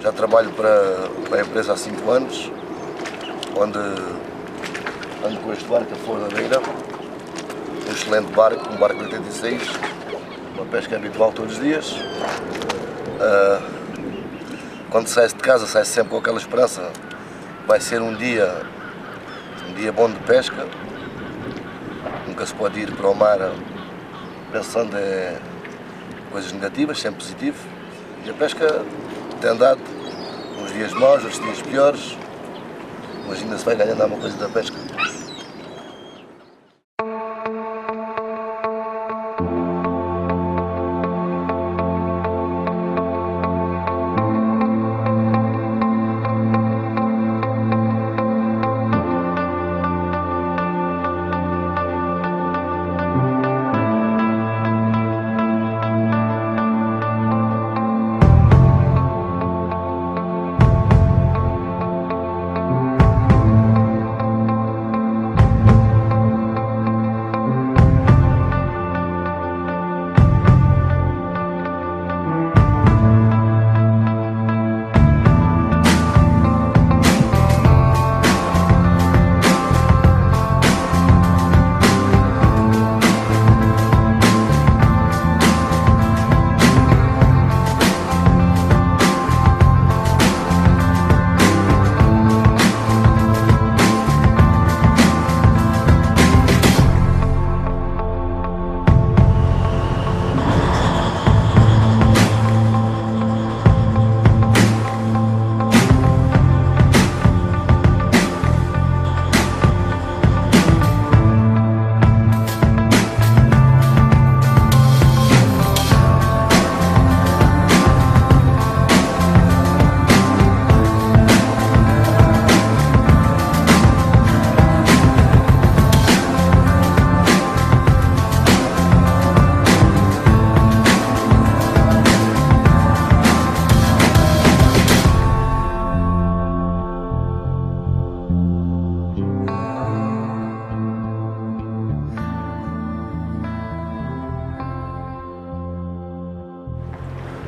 Já trabalho para a empresa há 5 anos, onde ando com este barco, a Flor da Beira, um excelente barco, um barco de 86, uma pesca habitual todos os dias. Quando sai-se de casa, sai-se sempre com aquela esperança, vai ser um dia bom de pesca. Nunca se pode ir para o mar pensando em coisas negativas, sempre positivo. E a pesca tem dado uns dias maus, uns dias piores, mas ainda se vai ganhando alguma coisa da pesca.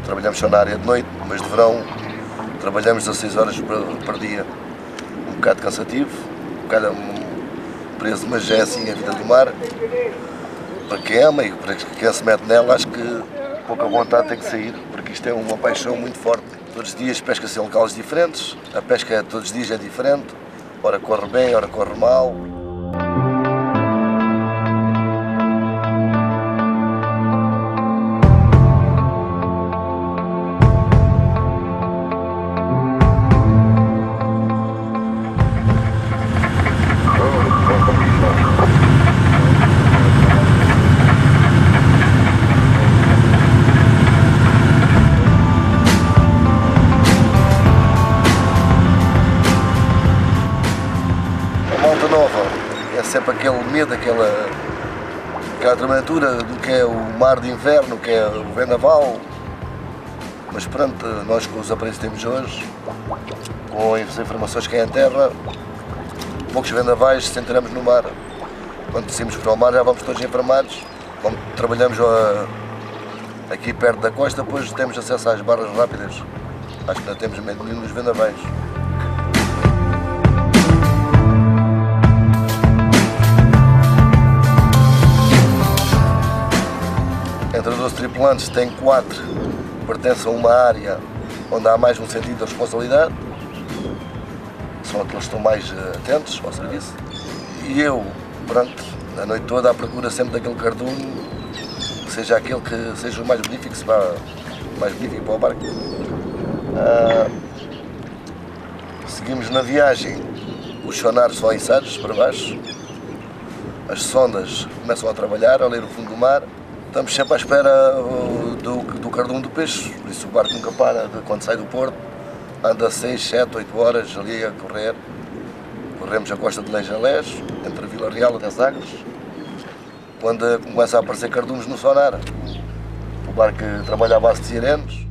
Trabalhamos só na área de noite, mas de verão trabalhamos 16 horas por dia. Um bocado cansativo, um bocado preso, mas é assim a vida do mar. Para quem ama e para quem se mete nela, acho que pouca vontade tem que sair, porque isto é uma paixão muito forte. Todos os dias pesca-se em locais diferentes, a pesca todos os dias é diferente, ora corre bem, ora corre mal. É sempre aquele medo, aquela tramatura do que é o mar de inverno, que é o vendaval. Mas perante nós, com os aparelhos que temos hoje, com as informações que é em terra, poucos vendavais sentiremos no mar. Quando saímos para o mar já vamos todos informados. Como trabalhamos aqui perto da costa, depois temos acesso às barras rápidas. Acho que não temos medo nenhum nos vendavais. Entre os 12 tripulantes, tem 4 que pertencem a uma área onde há mais um sentido de responsabilidade. São aqueles que estão mais atentos ao serviço. E eu, pronto, a noite toda à procura sempre daquele cardume que seja aquele que seja o mais benéfico para o barco. Seguimos na viagem, os sonares são içados para baixo, as sondas começam a trabalhar, a ler o fundo do mar. Estamos sempre à espera do cardume do peixe, por isso o barco nunca para quando sai do porto, anda 6, 7, 8 horas ali a correr. Corremos a costa de Leijalés, entre Vila Real até Sagres, quando começa a aparecer cardumes no sonar. O barco trabalha à base de sirenes.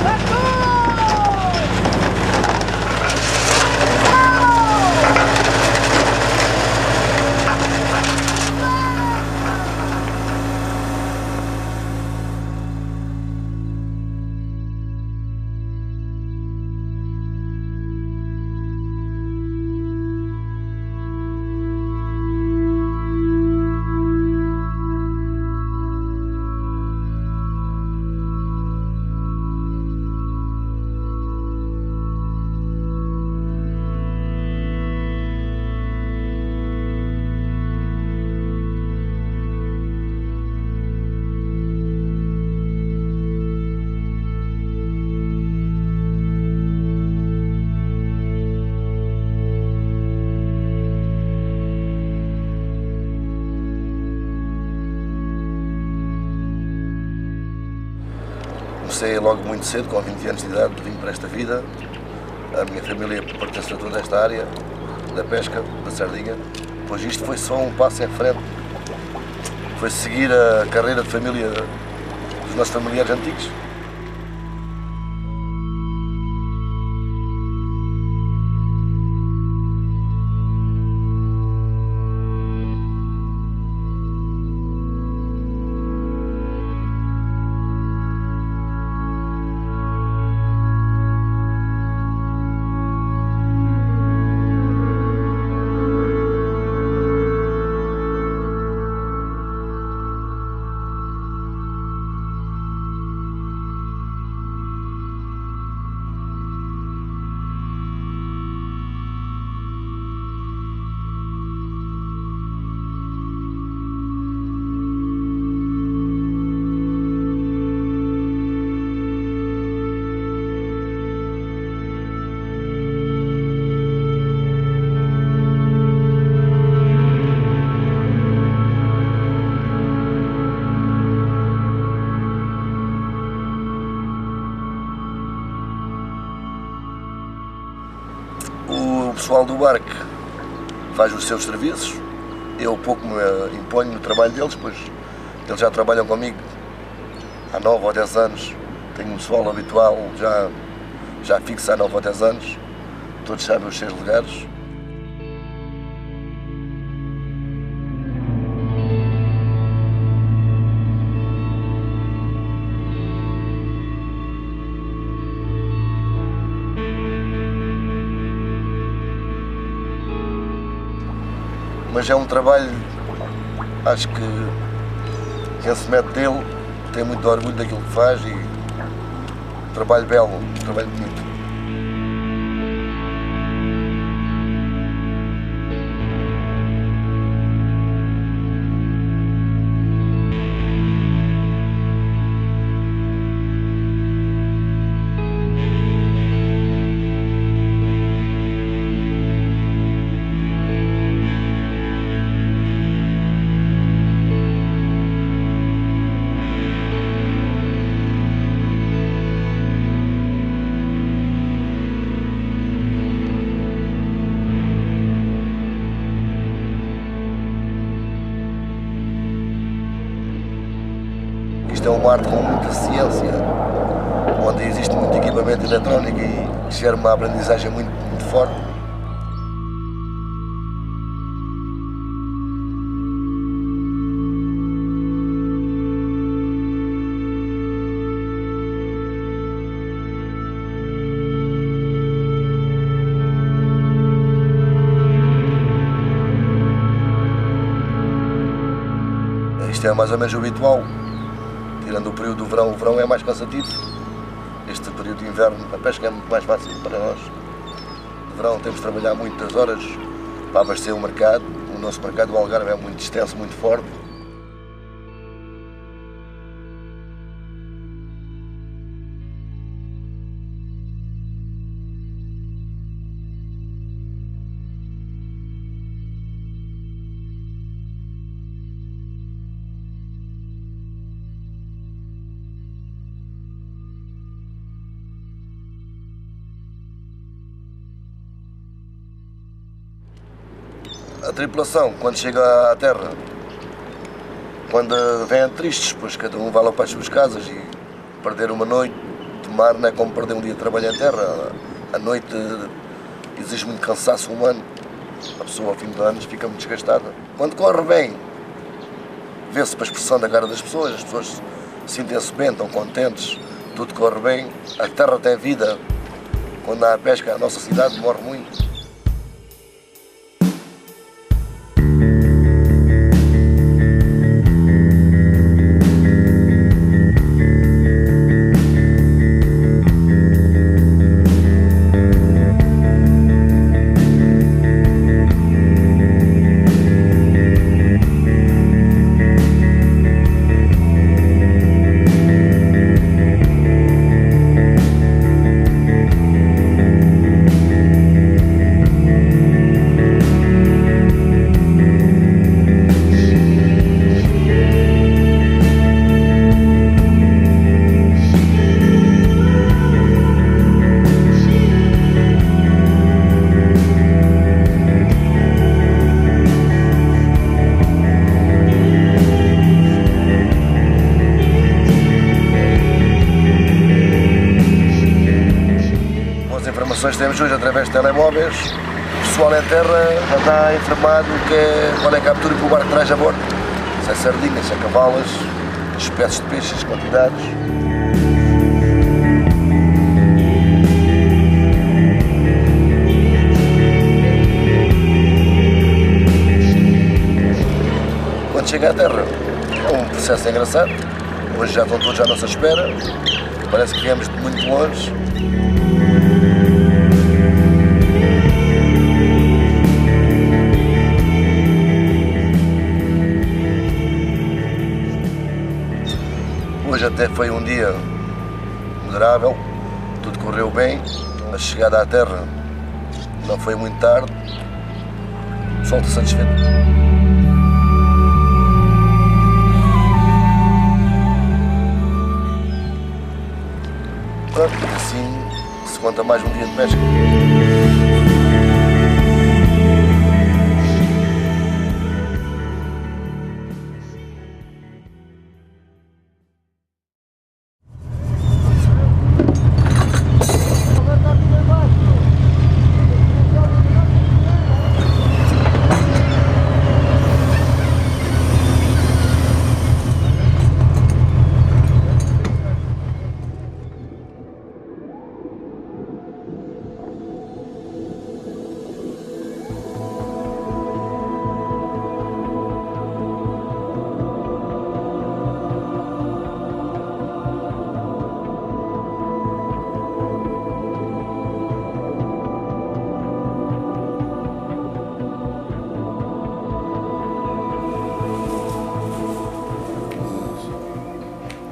Let's go! comecei logo muito cedo, com 20 anos de idade, vim para esta vida. A minha família pertence a toda esta área da pesca, da sardinha. Pois isto foi só um passo em frente. Foi seguir a carreira de família dos nossos familiares antigos. O pessoal do barco faz os seus serviços, eu pouco me imponho no trabalho deles, pois eles já trabalham comigo há 9 ou 10 anos, tenho um pessoal habitual já fixo há 9 ou 10 anos, todos sabem os seus lugares. Mas é um trabalho, acho que quem se mete dele tem muito orgulho daquilo que faz e um trabalho belo, um trabalho bonito. Isto é uma arte com muita ciência, onde existe muito equipamento eletrónico e gera uma aprendizagem muito forte. Isto é mais ou menos o habitual. Tirando o período do verão, o verão é mais cansativo. Este período de inverno, a pesca é muito mais fácil para nós. No verão temos de trabalhar muitas horas para abastecer o mercado. O nosso mercado do Algarve é muito extenso, muito forte. A tripulação, quando chega à terra, quando vêm tristes, pois cada um vai lá para as suas casas e perder uma noite de mar não é como perder um dia de trabalho em terra. A noite exige muito cansaço humano, a pessoa ao fim de anos fica muito desgastada. Quando corre bem, vê-se para a expressão da cara das pessoas, as pessoas sentem-se bem, estão contentes, tudo corre bem, a terra tem vida. Quando há a pesca, a nossa cidade morre muito. informações que temos hoje através de telemóveis, o pessoal em terra já está informado qual é a captura que o barco traz a bordo. Se é sardinhas, se é cavalas, espécies de peixes, quantidades. Quando chega à terra, é um processo engraçado. Hoje já estão todos à nossa espera. Parece que viemos de muito longe. Hoje até foi um dia moderável, tudo correu bem. A chegada à terra não foi muito tarde. O pessoal está satisfeito. E assim se conta mais um dia de pesca.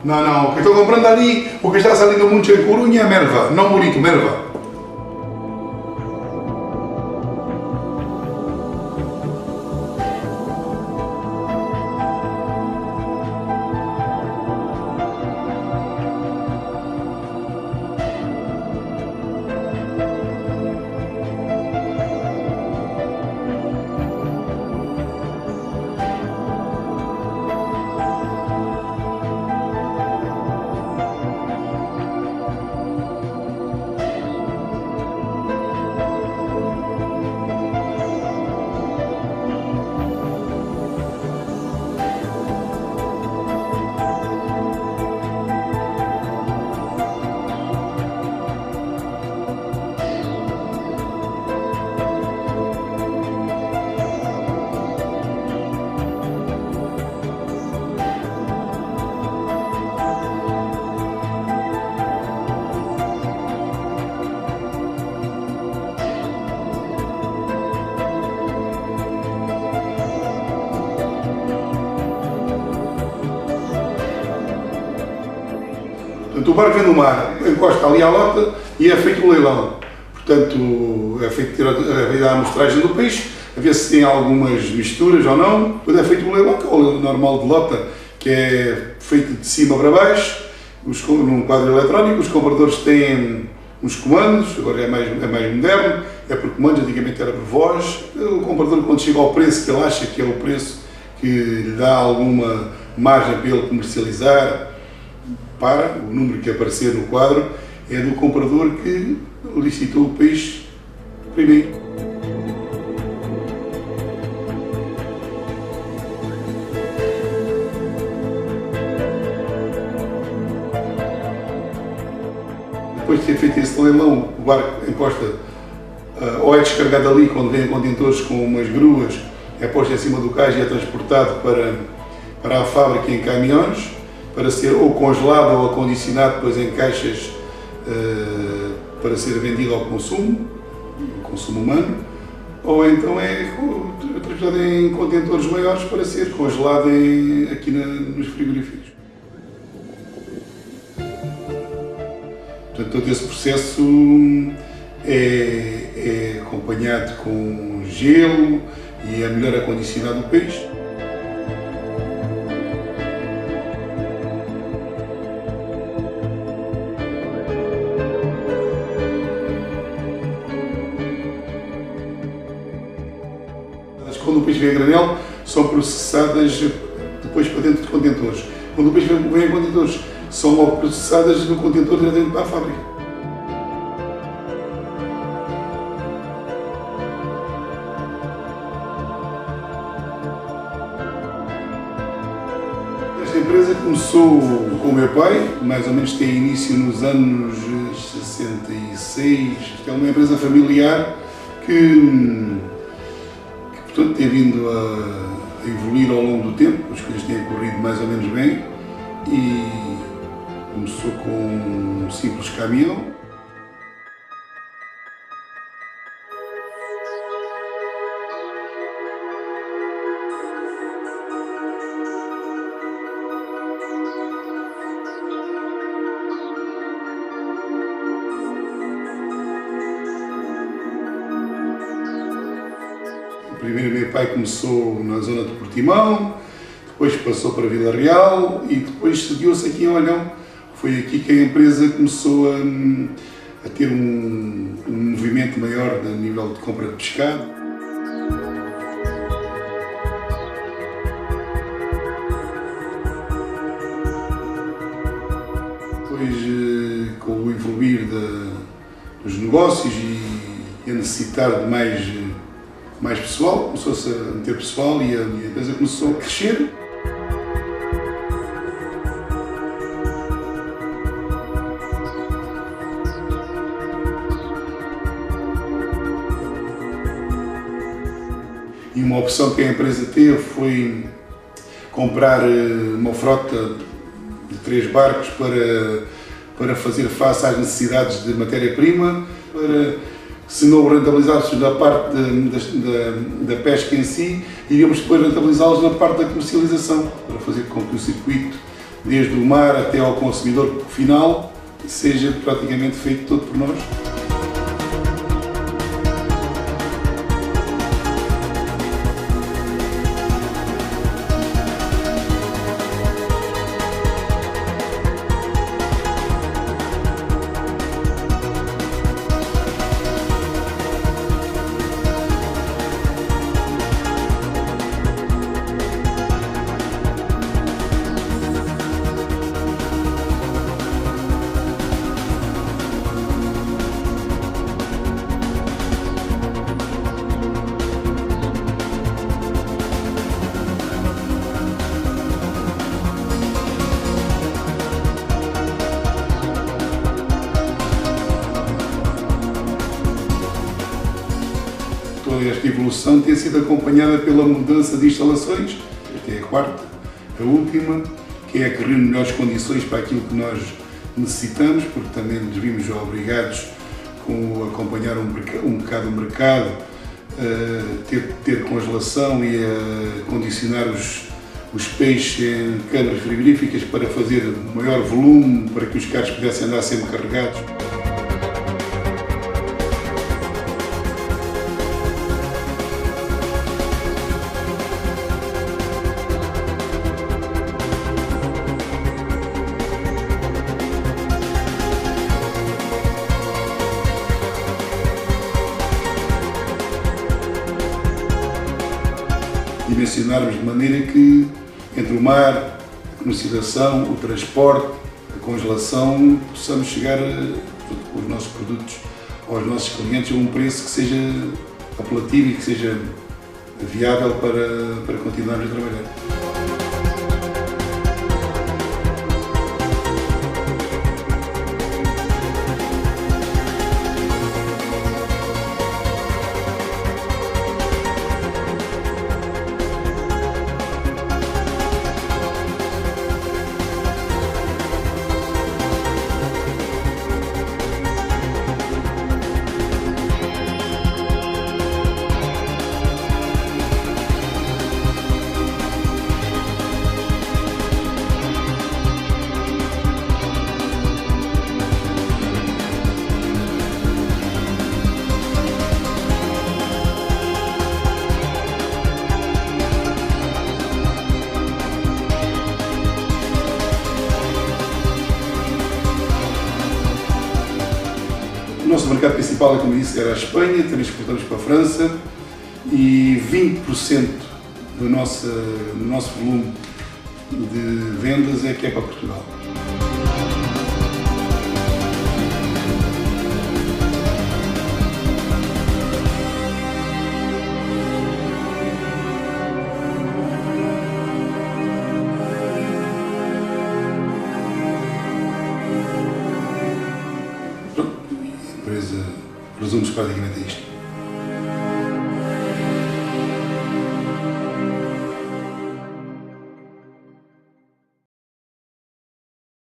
Não, o que estou comprando ali, o que está saliendo mucho en Coruña es merva, no burrito, merva. Portanto, o barco vem do mar, encosta ali à lota e é feito o leilão. Portanto, é feito a amostragem do peixe, a ver se tem algumas misturas ou não. Depois é feito o leilão, que é o leilão normal de lota, que é feito de cima para baixo, num quadro eletrónico. Os compradores têm uns comandos, agora é mais moderno, é por comandos, antigamente era por voz. O comprador, quando chega ao preço que ele acha que é o preço que lhe dá alguma margem para ele comercializar, para o número que aparecer no quadro, é do comprador que licitou o peixe primeiro. Depois de ter feito esse leilão, o barco encosta, ou é descarregado ali quando vêm contentores com umas gruas, é posto em cima do cais e é transportado para a fábrica em caminhões, para ser ou congelado ou acondicionado depois em caixas para ser vendido ao consumo humano, ou então é transportado em contentores maiores para ser congelado aqui nos frigoríficos. Portanto, todo esse processo é acompanhado com gelo e é melhor acondicionado o peixe. Quando o peixe vem a granel, são processadas depois para dentro de contentores. Quando o peixe vem em contentores, são logo processadas no contentor diretamente para a fábrica. empresa começou com o meu pai, mais ou menos tem início nos anos 66. É uma empresa familiar que portanto, tem vindo a evoluir ao longo do tempo, as coisas têm corrido mais ou menos bem e começou com um simples caminhão. Primeiro meu pai começou na zona de Portimão, depois passou para Vila Real e depois seguiu-se aqui em Olhão. Foi aqui que a empresa começou a ter um movimento maior a nível de compra de pescado. Depois, com o evoluir dos negócios e a necessitar de mais pessoal, começou-se a meter pessoal e a empresa começou a crescer. E uma opção que a empresa teve foi comprar uma frota de 3 barcos para fazer face às necessidades de matéria-prima, se não rentabilizássemos na parte da pesca em si, iríamos depois rentabilizá-los na parte da comercialização, para fazer com que o circuito, desde o mar até ao consumidor final, seja praticamente feito todo por nós. Toda esta evolução tem sido acompanhada pela mudança de instalações, esta é a quarta, a última, que é a que reúne melhores condições para aquilo que nós necessitamos, porque também nos vimos obrigados com acompanhar um bocado o mercado, ter congelação e a condicionar os peixes em câmaras frigoríficas para fazer maior volume, para que os carros pudessem andar sempre carregados. Dimensionarmos de maneira que, entre o mar, a comercialização, o transporte, a congelação, possamos chegar com os nossos produtos aos nossos clientes a um preço que seja apelativo e que seja viável para continuarmos a trabalhar. O nosso mercado principal, como disse, era a Espanha, também exportamos para a França e 20% do nosso volume de vendas é que é para Portugal. natureza resume-se praticamente a isto.